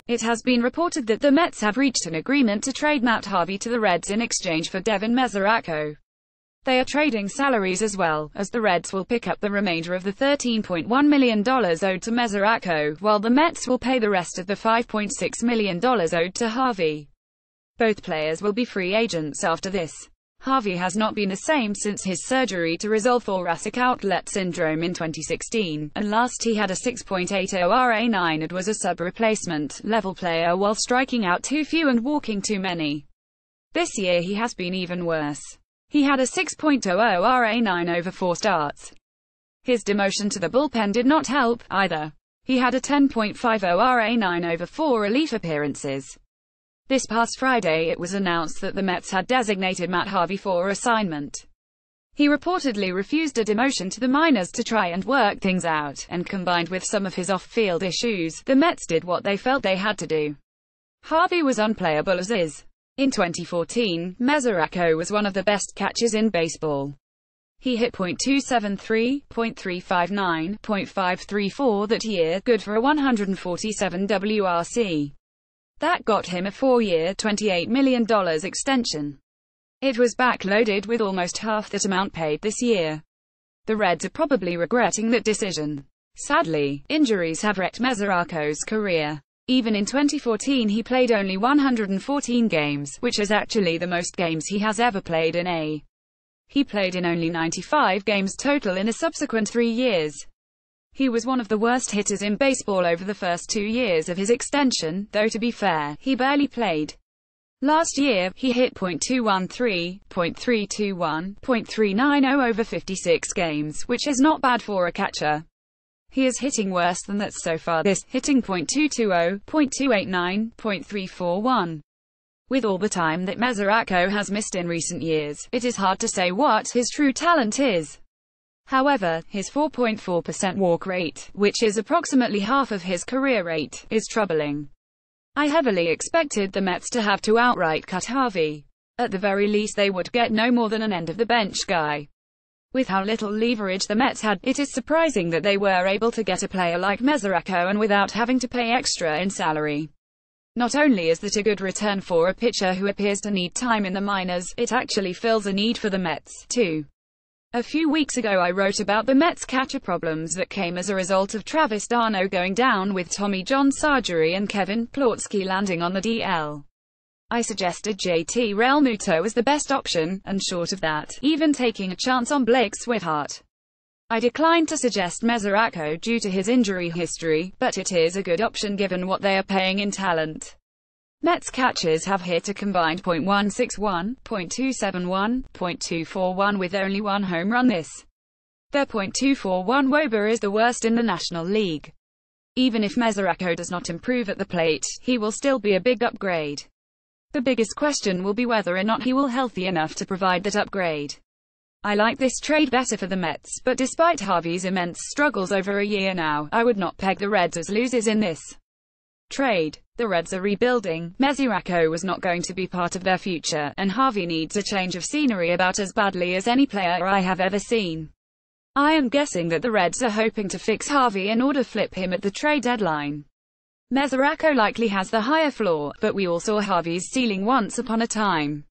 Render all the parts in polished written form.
It has been reported that the Mets have reached an agreement to trade Matt Harvey to the Reds in exchange for Devin Mesoraco. They are trading salaries as well, as the Reds will pick up the remainder of the $13.1 million owed to Mesoraco, while the Mets will pay the rest of the $5.6 million owed to Harvey. Both players will be free agents after this. Harvey has not been the same since his surgery to resolve thoracic outlet syndrome in 2016, and last he had a 6.80 RA9 and was a sub-replacement level player while striking out too few and walking too many. This year he has been even worse. He had a 6.00 RA9 over 4 starts. His demotion to the bullpen did not help, either. He had a 10.50 RA9 over 4 relief appearances. This past Friday it was announced that the Mets had designated Matt Harvey for assignment. He reportedly refused a demotion to the minors to try and work things out, and combined with some of his off-field issues, the Mets did what they felt they had to do. Harvey was unplayable as is. In 2014, Mesoraco was one of the best catchers in baseball. He hit .273, .359, .534 that year, good for a 147 WRC. That got him a 4-year, $28 million extension. It was backloaded with almost half that amount paid this year. The Reds are probably regretting that decision. Sadly, injuries have wrecked Mesoraco's career. Even in 2014 he played only 114 games, which is actually the most games he has ever played in A. He played in only 95 games total in the subsequent 3 years. He was one of the worst hitters in baseball over the first 2 years of his extension, though to be fair, he barely played. Last year, he hit .213, .321, .390 over 56 games, which is not bad for a catcher. He is hitting worse than that so far this, hitting .220, .289, .341. With all the time that Mesoraco has missed in recent years, it is hard to say what his true talent is. However, his 4.4% walk rate, which is approximately half of his career rate, is troubling. I heavily expected the Mets to have to outright cut Harvey. At the very least they would get no more than an end-of-the-bench guy. With how little leverage the Mets had, it is surprising that they were able to get a player like Mesoraco and without having to pay extra in salary. Not only is that a good return for a pitcher who appears to need time in the minors, it actually fills a need for the Mets, too. A few weeks ago I wrote about the Mets' catcher problems that came as a result of Travis d'Arnaud going down with Tommy John surgery and Kevin Plotski landing on the DL. I suggested JT Realmuto was the best option, and short of that, even taking a chance on Blake Swihart. I declined to suggest Mesoraco due to his injury history, but it is a good option given what they are paying in talent. Mets catchers have hit a combined .161, .271, .241 with only 1 home run this. Their .241 WOBA is the worst in the National League. Even if Mesoraco does not improve at the plate, he will still be a big upgrade. The biggest question will be whether or not he will healthy enough to provide that upgrade. I like this trade better for the Mets, but despite Harvey's immense struggles over a year now, I would not peg the Reds as losers in this trade. The Reds are rebuilding, Mesoraco was not going to be part of their future, and Harvey needs a change of scenery about as badly as any player I have ever seen. I am guessing that the Reds are hoping to fix Harvey in order to flip him at the trade deadline. Mesoraco likely has the higher floor, but we all saw Harvey's ceiling once upon a time.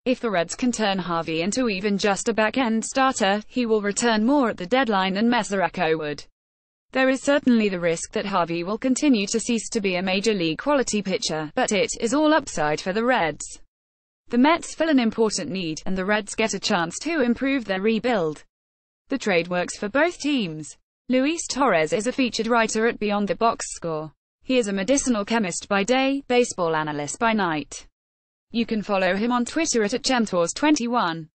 If the Reds can turn Harvey into even just a back-end starter, he will return more at the deadline than Mesoraco would. There is certainly the risk that Harvey will continue to cease to be a major league quality pitcher, but it is all upside for the Reds. The Mets fill an important need, and the Reds get a chance to improve their rebuild. The trade works for both teams. Luis Torres is a featured writer at Beyond the Box Score. He is a medicinal chemist by day, baseball analyst by night. You can follow him on Twitter at @Chemtors21.